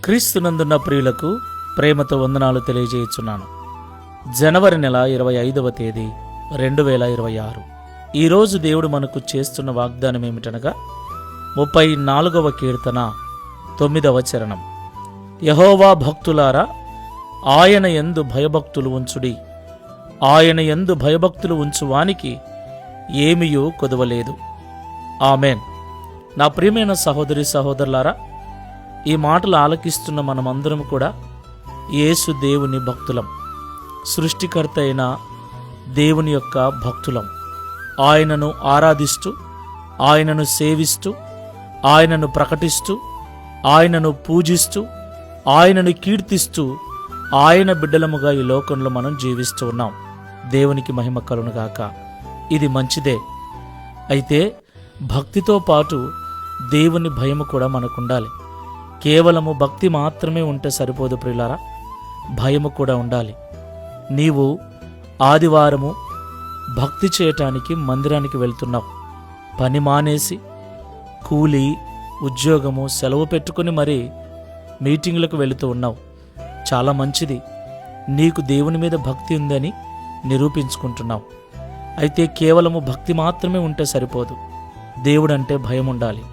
క్రీస్తునందున్న ప్రియులకు ప్రేమతో వందనాలు తెలియజేయుచున్నాను. జనవరి నెల 25వ తేదీ 2026. ఈరోజు దేవుడు మనకు చేస్తున్న వాగ్దానం ఏమిటనగా 34వ కీర్తన 9వ చరణం. యెహోవా భక్తులారా, ఆయన యందు భయభక్తులు ఉంచుడి. ఆయన యందు భయభక్తులు ఉంచువానికి ఏమియూ కొదవలేదు. ఆమెన్. నా ప్రియమైన సహోదరి సహోదరులారా, ఈ మాటలు ఆలకిస్తున్న మనమందరం కూడా యేసు దేవుని భక్తులం. సృష్టికర్త అయిన దేవుని యొక్క భక్తులం. ఆయనను ఆరాధిస్తూ, ఆయనను సేవిస్తూ, ఆయనను ప్రకటిస్తూ, ఆయనను పూజిస్తూ, ఆయనను కీర్తిస్తూ, ఆయన బిడ్డలముగా ఈ లోకంలో మనం జీవిస్తూ ఉన్నాం. దేవునికి మహిమ కలుగునుగాక. ఇది మంచిదే. అయితే భక్తితో పాటు దేవుని భయము కూడా మనకుండాలి. కేవలము భక్తి మాత్రమే ఉంటే సరిపోదు ప్రియులారా, భయము కూడా ఉండాలి. నీవు ఆదివారము భక్తి చేయటానికి మందిరానికి వెళ్తున్నావు. పని మానేసి కూలి, ఉద్యోగము, సెలవు పెట్టుకుని మరీ మీటింగులకు వెళుతూ ఉన్నావు. చాలా మంచిది. నీకు దేవుని మీద భక్తి ఉందని నిరూపించుకుంటున్నావు. అయితే కేవలము భక్తి మాత్రమే ఉంటే సరిపోదు. దేవుడంటే భయం ఉండాలి.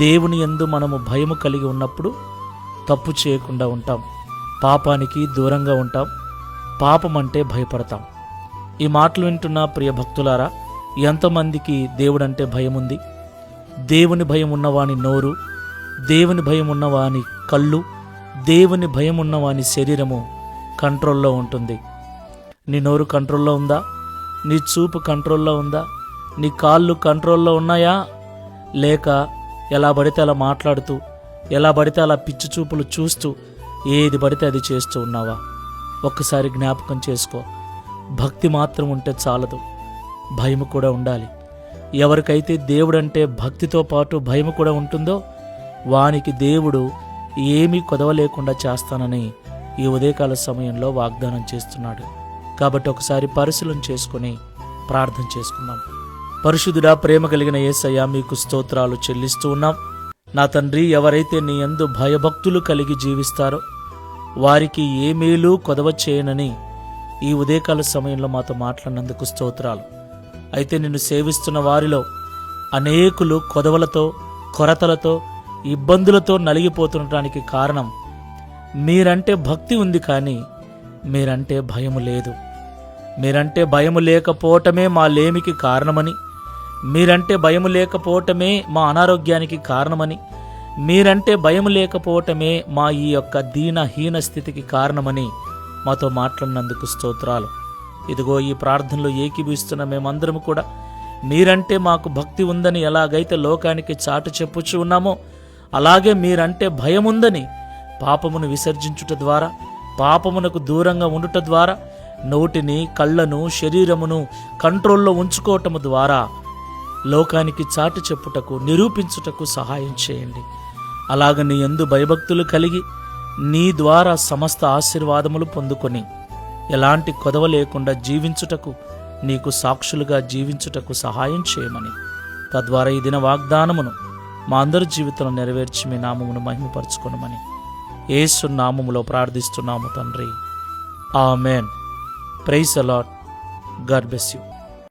దేవుని యందు మనము భయము కలిగి ఉన్నప్పుడు తప్పు చేయకుండా ఉంటాం, పాపానికి దూరంగా ఉంటాం, పాపం అంటే భయపడతాం. ఈ మాటలు వింటున్న ప్రియ భక్తులారా, ఎంతమందికి దేవుడంటే భయం ఉంది? దేవుని భయం ఉన్నవాని నోరు, దేవుని భయం ఉన్నవాని కళ్ళు, దేవుని భయం ఉన్నవాని శరీరము కంట్రోల్లో ఉంటుంది. నీ నోరు కంట్రోల్లో ఉందా? నీ చూపు కంట్రోల్లో ఉందా? నీ కాళ్ళు కంట్రోల్లో ఉన్నాయా? లేక ఎలా పడితే అలా మాట్లాడుతూ, ఎలా పడితే అలా పిచ్చి చూపులు చూస్తూ, ఏది పడితే అది చేస్తూ ఉన్నావా? ఒక్కసారి జ్ఞాపకం చేసుకో. భక్తి మాత్రం ఉంటే చాలదు, భయము కూడా ఉండాలి. ఎవరికైతే దేవుడంటే భక్తితో పాటు భయము కూడా ఉంటుందో వానికి దేవుడు ఏమీ కొదవలేకుండా చేస్తానని ఈ ఉదయకాల సమయంలో వాగ్దానం చేస్తున్నాడు. కాబట్టి ఒకసారి పరిశీలన చేసుకుని ప్రార్థన చేసుకుందాం. పరిశుద్ధుడా, ప్రేమ కలిగిన యేసయ్య, మీకు స్తోత్రాలు చెల్లిస్తూ ఉన్నాం. నా తండ్రి, ఎవరైతే నీ యందు భయభక్తులు కలిగి జీవిస్తారో వారికి ఏ మేలు కొదవ చేయనని ఈ ఉదయకాల సమయంలో మాతో మాట్లాడినందుకు స్తోత్రాలు. అయితే నిన్ను సేవిస్తున్న వారిలో అనేకులు కొదవలతో, కొరతలతో, ఇబ్బందులతో నలిగిపోతుండటానికి కారణం మీరంటే భక్తి ఉంది, కానీ మీరంటే భయము లేదు. మీరంటే భయము లేకపోవటమే మా లేమికి కారణమని, మీరంటే భయము లేకపోవటమే మా అనారోగ్యానికి కారణమని, మీరంటే భయము లేకపోవటమే మా ఈ యొక్క దీనహీన స్థితికి కారణమని మాతో మాట్లాడినందుకు స్తోత్రాలు. ఇదిగో ఈ ప్రార్థనలో ఏకీభవిస్తున్న మేమందరం కూడా మీరంటే మాకు భక్తి ఉందని ఎలాగైతే లోకానికి చాటు చెప్పుచూ ఉన్నామో అలాగే మీరంటే భయముందని పాపమును విసర్జించుట ద్వారా, పాపమునకు దూరంగా ఉండుట ద్వారా, నోటిని, కళ్ళను, శరీరమును కంట్రోల్లో ఉంచుకోవటము ద్వారా లోకానికి చాటు చెప్పుటకు, నిరూపించుటకు సహాయం చేయండి. అలాగ నీ యందు భయభక్తులు కలిగి నీ ద్వారా సమస్త ఆశీర్వాదములు పొందుకొని ఎలాంటి కొదవ లేకుండా జీవించుటకు, నీకు సాక్షులుగా జీవించుటకు సహాయం చేయమని, తద్వారా ఈ దిన వాగ్దానమును మా అందరి జీవితంలో నెరవేర్చి మీ నామమును మహిమపరచుకొనమని యేసు నామములో ప్రార్థిస్తున్నాము తండ్రి. Amen. Praise the Lord. God bless you.